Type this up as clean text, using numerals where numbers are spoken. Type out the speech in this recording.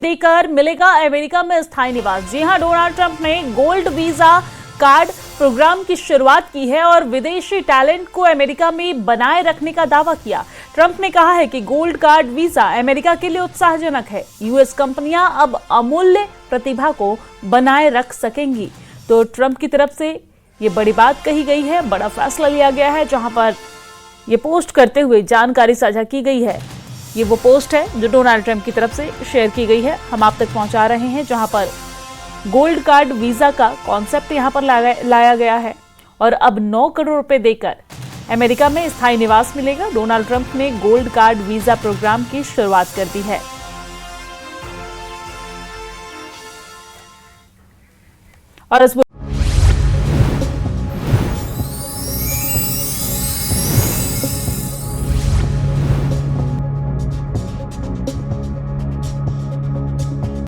देकर मिलेगा अमेरिका में स्थायी निवास। जी हां, डोनाल्ड ट्रंप ने गोल्ड वीजा कार्ड प्रोग्राम की शुरुआत की है और विदेशी टैलेंट को अमेरिका में बनाए रखने का दावा किया। ट्रंप ने कहा है कि गोल्ड कार्ड वीजा अमेरिका के लिए उत्साहजनक है। यूएस कंपनियां अब अमूल्य प्रतिभा को बनाए रख सकेंगी। तो ट्रंप की तरफ से ये बड़ी बात कही गई है, बड़ा फैसला लिया गया है, जहां पर ये पोस्ट करते हुए जानकारी साझा की गई है। ये वो पोस्ट है जो डोनाल्ड ट्रंप की तरफ से शेयर की गई है, हम आप तक पहुंचा रहे हैं, जहां पर गोल्ड कार्ड वीजा का कॉन्सेप्ट यहां पर लाया गया है और अब 9 करोड़ रुपए देकर अमेरिका में स्थायी निवास मिलेगा। डोनाल्ड ट्रंप ने गोल्ड कार्ड वीजा प्रोग्राम की शुरुआत कर दी है। और इस